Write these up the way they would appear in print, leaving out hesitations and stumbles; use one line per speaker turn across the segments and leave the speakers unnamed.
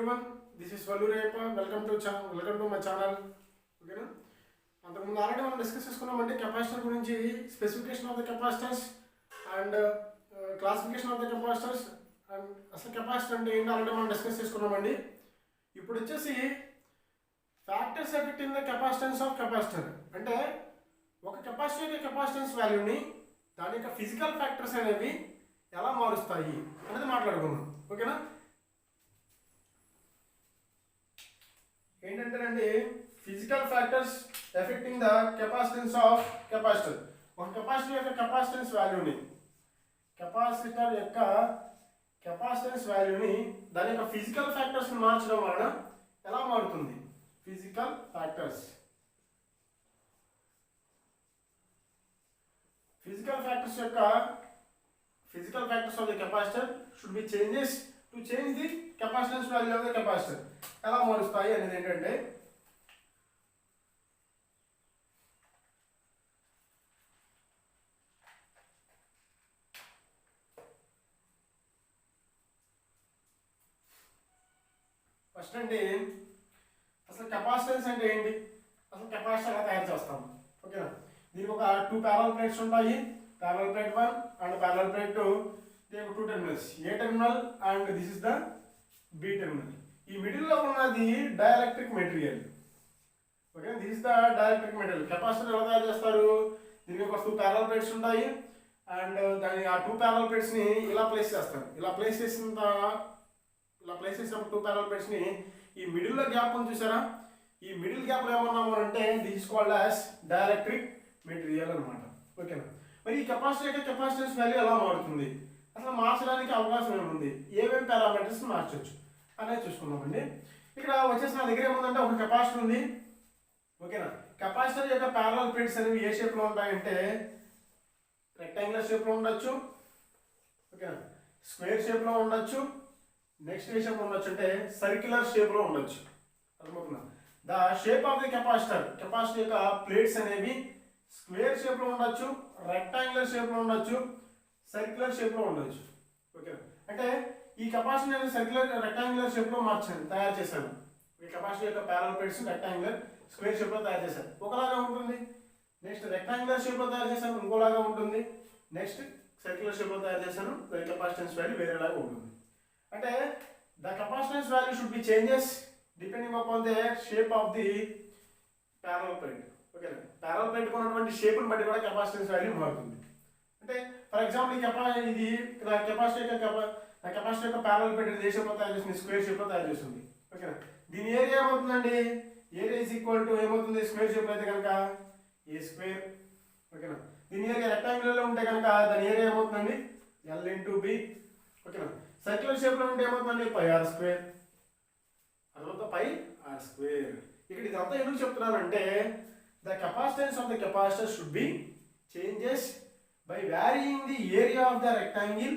everyone, this is Vallu Rayappa. Welcome to my channel. ఓకేనా అంతకుముందు already మనం discuss చేసుకున్నామంటే కెపాసిటర్ గురించి specification of the capacitors and classification of the capacitors and అసలు capacitor అంటే ఏంటి ఆల్రెడీ మనం డిస్కస్ చేసుకున్నామండి. ఇప్పుడు వచ్చేసి factors affecting the capacitance of capacitor అంటే ఒక కెపాసిటర్ యొక్క కెపాసిటెన్స్ వాల్యూని దాని యొక్క ఫిజికల్ ఫ్యాక్టర్స్ అనేవి ఎలా మారుస్తాయి అనేది మాట్లాడుకున్నాం. ఓకేనా ఏంటంటేనండి physical factors affecting the capacitance of capacitor. ఒక కెపాసిటర్ యొక్క కెపాసిటెన్స్ వాల్యూని దాని యొక్క ఫిజికల్ ఫ్యాక్టర్స్ని మార్చడం వలన ఎలా మారుతుంది? Physical factors of the capacitor should be changes to change the capacitance value of the capacitor. ఎలా మారుస్తాయి అనేది ఏంటంటే ఫస్ట్ అండి అసలు కెపాసిటెన్స్ అంటే ఏంటి, అసలు కెపాసిటర్ ఎలా తయారు చేస్తాము? ఓకేనా, దీనికి ఒక 2 ప్యారలల్ ప్లేట్స్ ఉంటాయి. Parallel plate 1 and parallel plate 2. దీనికి 2 terminals, A terminal and this is the B terminal. ఈ మిడిల్లో ఉన్నది dielectric material. Okay, this is the dielectric material. Capacitor ఎలా తయారు చేస్తారు? దీనికి ఒక 2 ప్యారలల్ ప్లేట్స్ ఉంటాయి అండ్ దాని ఆ 2 ప్యారలల్ ప్లేట్స్ని ఇలా ప్లేస్ చేస్తారు. ఇలా ప్లేస్ చేసినప్పుడు 2 ప్యారలల్ ప్లేట్స్ని ఈ మిడిల్లో గ్యాప్ ఉంది చూసారా, ఈ మిడిల్ గ్యాప్లో ఏమన్నాము అంటే this is called as dielectric material అనమాట. ఓకేనా, మరి ఈ కెపాసిటర్ యొక్క కెపాసిటెన్స్ వాల్యూ ఎలా మారుతుంది, అసలు మార్చడానికి అవకాశం ఏముంది, ఏమేమి పారామీటర్స్ మార్చవచ్చు అనేది చూసుకున్నామండి. ఇక్కడ వచ్చేసి నా దగ్గర ఏముందంటే ఒక కెపాసిటర్ ఉంది. ఓకేనా, కెపాసిటర్ యొక్క ప్యారలల్ ప్లేట్స్ అనేవి ఏ షేప్లో ఉంటాయంటే రెక్టాంగులర్ షేప్లో ఉండొచ్చు. ఓకేనా, స్క్వేర్ షేప్లో ఉండొచ్చు. నెక్స్ట్ ఏ షేప్లో ఉండొచ్చు అంటే సర్క్యులర్ షేప్లో ఉండొచ్చు. అర్థమవుతుందా? The shape of the capacitor యొక్క ప్లేట్స్ అనేవి స్క్వేర్ షేప్లో ఉండొచ్చు, రెక్టాంగులర్ షేప్లో ఉండొచ్చు, సర్క్యులర్ షేప్లో ఉండొచ్చు. ఓకేనా, అంటే ఈ కెపాసిటర్ నేను రెక్టాంగులర్ షేప్లో తయారు చేశాను. ఈ కెపాసిటర్ యొక్క ప్యారలల్ ప్లేట్స్ రెక్టాంగులర్ స్క్వేర్ షేప్లో తయారు చేశాను, ఒకలాగా ఉంటుంది. నెక్స్ట్ రెక్టాంగులర్ షేప్లో తయారు చేశాను, ఇంకోలాగా ఉంటుంది. నెక్స్ట్ సర్క్యులర్ షేప్లో తయారు చేశాను, దాని కెపాసిటెన్స్ వాల్యూ వేరేలాగా ఉంటుంది. అంటే the capacitance value should be changes depending upon the shape of the parallel plate. ఓకేనా, ప్యారలల్ ప్లేట్ ఉన్నటువంటి షేప్ని బట్టి కూడా కెపాసిటెన్స్ వాల్యూ మారుతుంది. అంటే ఫర్ ఎగ్జాంపుల్ ఈ కెపాసిటర్ యొక్క ప్యారలల్ ప్లేట్ ఏ షేప్లో తయారు చేస్తుంది? స్క్వేర్ షేప్లో తయారు చేస్తుంది. ఓకేనా, దీని ఏరియా ఏమవుతుందండి? ఏరియా ఈజ్ ఈక్వల్ టు ఏమవుతుంది? స్క్వేర్ షేప్లో అయితే కనుక ఏ స్క్వేర్. ఓకేనా, దీని ఏరియా రెక్టాంగులర్లో ఉంటే కనుక దాని ఏరియా ఏమవుతుందండి? L into B. ఓకేనా, సర్క్యులర్ షేప్లో ఉంటే ఏమవుతుందండి? Pi r square. అదంతా పై ఆర్ స్క్వేర్. ఇక్కడ ఇదంతా ఎందుకు చెప్తున్నానంటే the capacitance of the capacitor should be changes by varying the area of the rectangle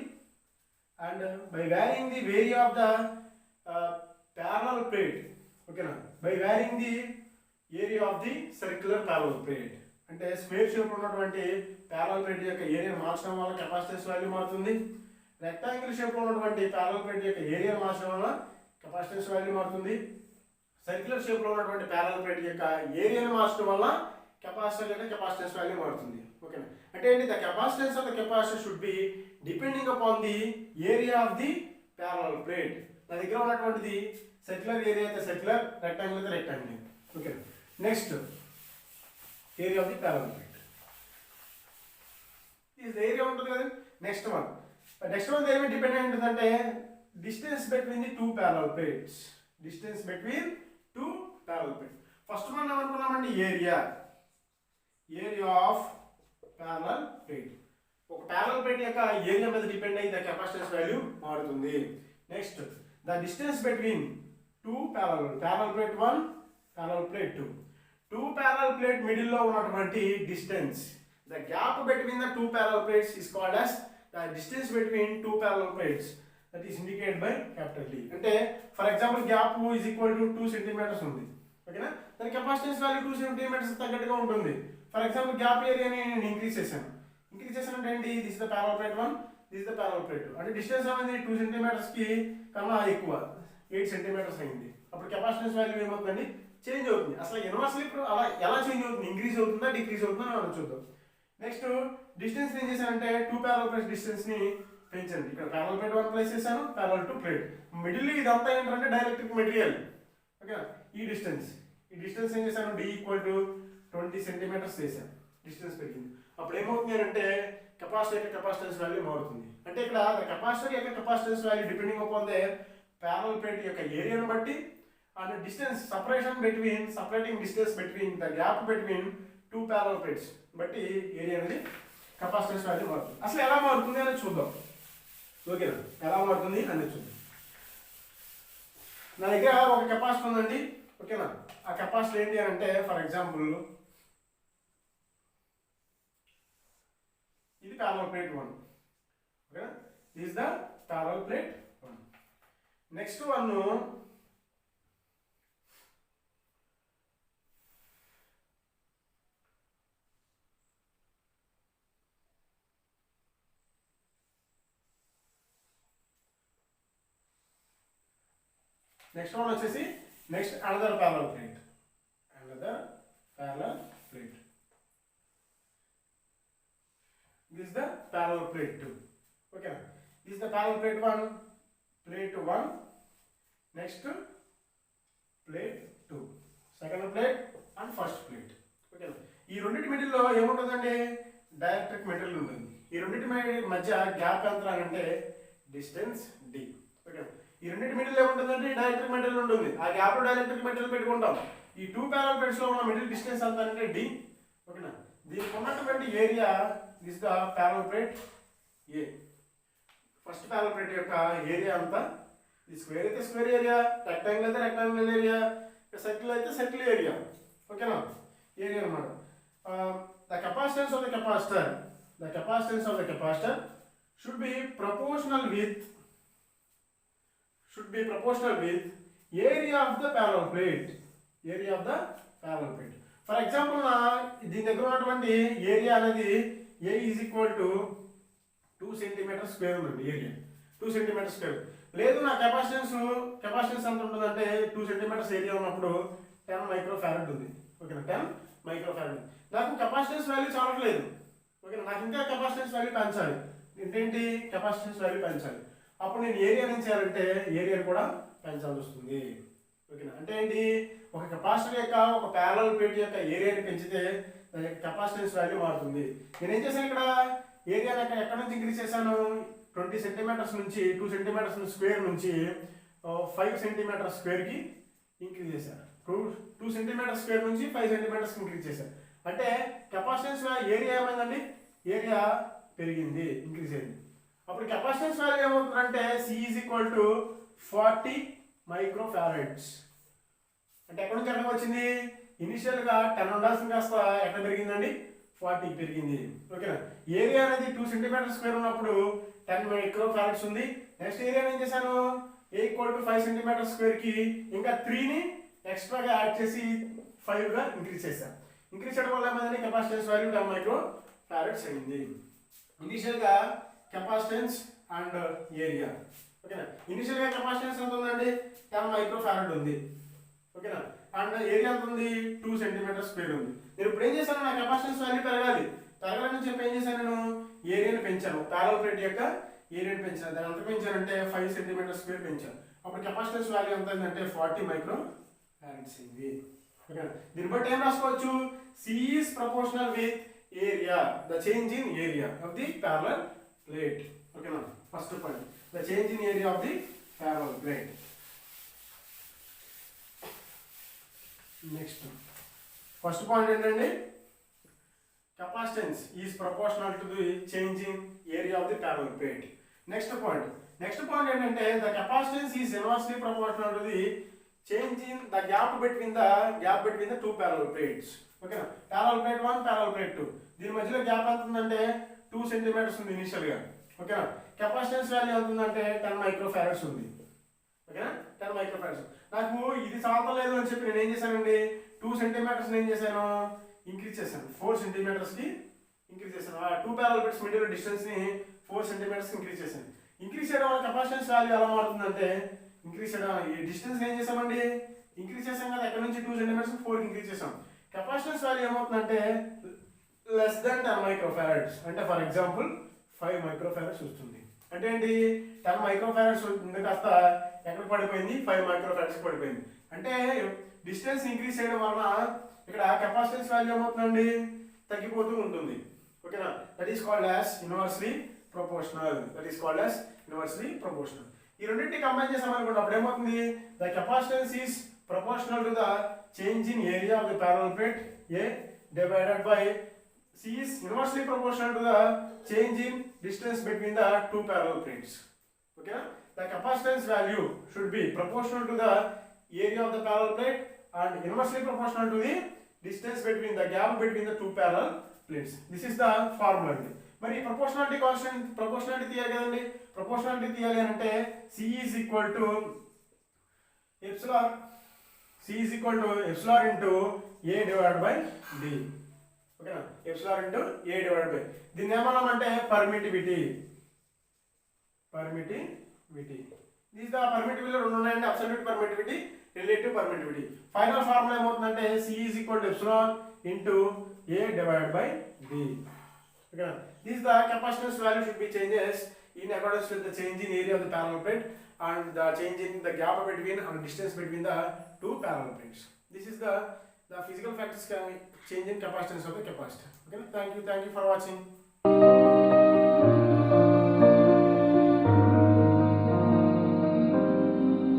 and by varying the area of the parallel plate. Okay na, by varying the area of the circular parallel plate. అంటే square shape ఉన్నటువంటి parallel plate యొక్క area మార్చడం వల్ల capacitance value మారుతుంది. Rectangle shape ఉన్నటువంటి parallel plate యొక్క area మార్చడం వల్ల కెపాసిటెన్స్ వాల్యూ మారుతుంది. సర్క్యులర్ షేప్ లో ఉన్నటువంటి ప్యారలల్ ప్లేట్ యొక్క ఏరియాని మార్చడం వల్ల కెపాసిటర్ యొక్క కెపాసిటెన్స్ వాల్యూ మారుతుంది. ఓకేనా, అంటే ఏంటి? The capacitance of the capacitor should be depending upon the area of the parallel plate. నా దగ్గర ఉన్నటువంటిది సర్క్యులర్ ఏరియా అయితే సర్క్యులర్, రెక్టాంగిల్ అయితే rectangle. Okay, next area of the parallel plate ఇది ఏరియా ఉంటుంది కదా. నెక్స్ట్ వన్ ఏమి డిపెండ్ అయి ఉంటుందంటే distance between the 2 parallel plates. First మనం ఏమనుకున్నామండి? Area of parallel plate. ఒక ప్యారలల్ ప్లేట్ యొక్క ఏరియా మీద డిపెండ్ అయ్యి ద కెపాసిటెన్స్ వాల్యూ మారుతుంది. Next the distance between 2 parallel plate 1, parallel plate 2. 2 parallel plate middle లో ఉన్నటువంటి distance, the gap between the 2 parallel plates is called as the distance between 2 parallel plates, that is indicated by capital D. అంటే for example gap is equal to 2 centimetres ఉంది. ఓకేనా, దాని capacitance value 2 centimetres తగ్గట్టుగా ఉంటుంది. For example gap ఏరియాని నేను increase చేశాను అంటే ఏంటి? This is the parallel plate 1, this is the parallel plate 2. అంటే డిస్టెన్స్ అనేది 2 సెంటీమీటర్స్ కి కన్నా ఎక్కువ. 8 సెంటీమీటర్స్ అయింది. అప్పుడు కెపాసిటెన్స్ వాల్యూ ఏమవుతుందండి, చేంజ్ అవుతుంది. అసలు యూనివర్సల్ ఇప్పుడు అలా ఎలా చేంజ్ అవుతుంది, ఇంక్రీజ్ అవుతుందా డిక్రీజ్ అవుతుందా మనం చూద్దాం. నెక్స్ట్ డిస్టెన్స్ ఏం చేశానంటే 2 ప్యారలల్ ప్లేట్స్ డిస్టెన్స్ ని పెంచండి. ఇక్కడ ప్యారలల్ ప్లేట్ 1 ప్లేస్ చేశాను, ప్యారలల్ 2 ప్లేట్. మిడిల్ ఇదంతా ఏంటంటే డైఎలక్ట్రిక్ మెటీరియల్. ఓకే, ఈ డిస్టెన్స్ ఏం చేశాను, d ఈక్వల్ టు 20 సెంటీమీటర్స్ చేశాను. డిస్టెన్స్ పెరిగింది. అప్పుడు ఏమవుతుంది అంటే కెపాసిటర్ యొక్క కెపాసిటెన్స్ వాల్యూ మారుతుంది. అంటే ఇక్కడ కెపాసిటర్ యొక్క capacitance value depending upon the parallel plate యొక్క ఏరియాను బట్టి and distance separating distance between the gap between 2 parallel plates బట్టి ఏరియా అనేది కెపాసిటెన్స్ వాల్యూ మారుతుంది. అసలు ఎలా మారుతుంది అనేది చూద్దాం. ఓకేనా, ఎలా మారుతుంది అనేది చూద్దాం. నా దగ్గర ఒక కెపాసిటర్ ఉందండి. ఓకేనా, ఆ కెపాసిటర్ ఏంటి అని అంటే ఫర్ ఎగ్జాంపుల్ ఇది ప్యారలల్ ప్లేట్ 1. ఓకేనా, this the parallel plate 1. Next one వచ్చేసి next another parallel plate. This is the parallel plate 2. Okay, this is the parallel plate 1, next plate 2, second plate and first plate. Okay, ఈ రెండింటి middle లో ఏముంటుందండి, dielectric material ఉంటుంది. ఈ రెండింటి మధ్య gap ఎంత అంటే డిస్టెన్స్ d. ఓకే, ఈ రెండింటి మిడిల్ ఏముంటుందండి, డైఎలక్ట్రిక్ మెటీరియల్ ఉంటుంది. ఆ గ్యాప్ లో డైఎలక్ట్రిక్ మెటీరియల్ పెట్టుకుంటాం. ఈ 2 ప్యారలల్ ప్లేట్స్ లో ఉన్న మిడిల్ డిస్టెన్స్ ఎంత అంటే d. ఓకేనా, దీనికి ఉన్నటువంటి area this the parallel plate A. First parallel plate యొక్క ఏరియా అంతా, ఇది స్క్వేర్ అయితే స్క్వేర్ ఏరియా, రెక్టాంగిల్ అయితే రెక్టాంగిల్ ఏరియా, సర్కిల్ అయితే సర్కిల్ ఏరియా. ఓకేనా, ఏరియా అన్నమాట. The capacitance of the capacitor should be proportional with area of the parallel plate. For example దీని దగ్గర ఉన్నటువంటి ఏరియా అనేది A is equal to 2 centimetre square ఉంది. Area 2 centimetre square. లేదు నా కెపాసిటెన్స్ ఎంత ఉంటుందంటే 2 సెంటీమీటర్స్ ఏరియా ఉన్నప్పుడు 10 మైక్రో ఫారడ్ ఉంది. ఓకేనా, 10 మైక్రో ఫారడ్. నాకు కెపాసిటెన్స్ వాల్యూ చాలట్లేదు. ఓకేనా, నాకు ఇంకా కెపాసిటెన్స్ వాల్యూ పెంచాలి. ఏంటి కెపాసిటెన్స్ వాల్యూ పెంచాలి. అప్పుడు నేను ఏరియా ఏం చేయాలంటే ఏరియాని కూడా పెంచాల్సి వస్తుంది. ఓకేనా, అంటే ఏంటి, ఒక కెపాసిటర్ యొక్క ఒక ప్యారలల్ ప్లేట్ యొక్క ఏరియాని పెంచితే కెపాసిటెన్స్ వాల్యూ మారుతుంది. నేను ఏం చేశాను, ఇక్కడ ఏరియాని ఎక్కడ నుంచి ఇంక్రీజ్ చేశాను, 20 సెంటీమీటర్స్ నుంచి 2 సెంటీమీటర్స్ స్క్వేర్ నుంచి 5 సెంటీమీటర్ స్క్వేర్కి ఇంక్రీజ్ చేశాను. 2 సెంటీమీటర్ స్క్వేర్ నుంచి 5 సెంటీమీటర్స్ ఇంక్రీజ్ చేశాను. అంటే కెపాసిటెన్స్ ఏరియా ఏమైందండి, ఏరియా పెరిగింది, ఇంక్రీజ్ అయింది. అప్పుడు కెపాసిటెన్స్ వాల్యూ ఏమవుతుందంటే C is equal to 40 micro farads. అంటే ఎక్కడి నుంచి ఎక్కడికి వచ్చింది, ఇనిషియల్గా 10 ఉండాల్సింది కాస్త ఎక్కడ పెరిగిందండి, 40 పెరిగింది. ఓకేనా, ఏరియా అనేది 2 సెంటీమీటర్ స్క్వేర్ ఉన్నప్పుడు 10 మైక్రో ఫారడ్స్ ఉంది. నెక్స్ట్ ఏరియా ఏం చేశాను, A ఈక్వల్ టు 5 సెంటీమీటర్ స్క్వేర్కి ఇంకా 3ని ఎక్స్ట్రాగా యాడ్ చేసి 5గా ఇంక్రీజ్ చేశాను. ఇంక్రీజ్ చేయడం వల్ల ఏమైందండి, కెపాసిటెన్స్ వాల్యూ 10 మైక్రో ఫారడ్స్ అయింది. ఇనిషియల్గా కెపాసిటెన్స్ అండ్ ఏరియా. ఓకేనా, ఇనిషియల్గా కెపాసిటెన్స్ ఎంత ఉందండి, 10 మైక్రో ఫారడ్ ఉంది. ఓకేనా, అండ్ ఏరియా ఎంత ఉంది, 2 సెంటీమీటర్ స్క్వేర్ ఉంది. నేను ఇప్పుడు ఏం చేశాను, నా కెపాసిటెన్స్ వాల్యూ పెరగాలని చెప్పి ఏం చేశాను, నేను ఏరియాని పెంచాను. ప్యారలల్ ప్లేట్ యొక్క ఏరియాని పెంచాను. దాని ఎంత పెంచానంటే 5 సెంటీమీటర్ స్క్వేర్ పెంచాను. అప్పుడు కెపాసిటెన్స్ వాల్యూ ఎంత అయిందంటే 40 మైక్రో ఫారడ్స్ అయింది. ఓకేనా, దీన్ని బట్టి ఏం రాసుకోవచ్చు, C is proportional with area, the change in area of the parallel plate. ఓకేనా, first point the change in area of the parallel plate. Next first point ఏంటండి, capacitance is proportional to the change in area of the parallel plate. Next point ఏంటంటే the capacitance is inversely proportional to the change in the gap between the 2 parallel plates. ఓకేనా, parallel plate 1 parallel plate 2 దీని మధ్యలో gap ఎంత ఉందంటే 2 centimetres ఉంది ఇనిషియల్గా. ఓకేనా, capacitance value ఎంత ఉందంటే 10 మైక్రో ఫారడ్స్ ఉంది. ఓకేనా, 10 మైక్రో ఫారడ్స్. నాకు ఇది చాలలేదు అని చెప్పి నేను ఏం చేశానండి, 2 సెంటీమీటర్స్ ఏం చేశాను, ఇంక్రీజ్ చేశాను. 4 సెంటీమీటర్స్కి ఇంక్రీజ్ చేశాను. ఆ 2 ప్యారలల్ ప్లేట్స్ మిడిల్ డిస్టెన్స్ని 4 సెంటీమీటర్స్కి ఇంక్రీజ్ చేశాను. ఇంక్రీజ్ చేయడం వల్ల కెపాసిటెన్స్ వాల్యూ ఎలా మారుతుందంటే ఇంక్రీజ్ చేయడం, ఈ డిస్టెన్స్ ఏం చేసామండి, ఇంక్రీజ్ చేసాం కదా, ఎక్కడ నుంచి 2 సెంటీమీటర్స్ 4 ఇంక్రీజ్ చేసాం. కెపాసిటెన్స్ వాల్యూ ఏమవుతుందంటే లెస్ దెన్ 10 మైక్రోఫారడ్స్, అంటే ఫర్ ఎగ్జాంపుల్ 5 మైక్రోఫారడ్స్ వస్తుంది. అంటే ఏంటి, 10 మైక్రోఫారడ్స్ ఉంది కాస్త ఎక్కడ పడిపోయింది, 5 మైక్రోఫారడ్స్ పడిపోయింది. అంటే డిస్టెన్స్ ఇంక్రీజ్ చేయడం వలన ఇక్కడ కెపాసిటెన్స్ వాల్యూ ఏమవుతుందండి, తగ్గిపోతూ ఉంటుంది. ఓకేనా, that is called as inversely proportional. That is called as inversely proportional. ఈ రెండింటిని కంబైన్ చేసామనుకోండి, అప్పుడు ఏమవుతుంది, the capacitance is proportional to the change in area of the parallel plate A divided by C is inversely proportional to the change in distance between the two parallel plates. Okay, the capacitance value should be proportional to the area of the parallel plate and inversely proportional to the distance between the gap between the two parallel plates. This is the formula. మరి proportionality constant, proportionality తీయాలి కదండి. proportionality తీయాలి అంటే C is equal to epsilon, C is equal to epsilon into A divided by D. ఓకేనా, epsilon into A divided by, దీన్ని ఏమన్నామంటే permittivity. This the permittivity రెండు ఉన్నాయండి, absolute permittivity, relative permittivity. Final formula ఏమవుతుందంటే C is equal to epsilon into A divided by D. ఓకేనా, this the capacitance value should be changes in accordance with the change in area of the parallel plate and the change in the gap between and distance between the two parallel plates. This is the physical factors can change in capacitance of the capacitor. Okay, thank you for watching.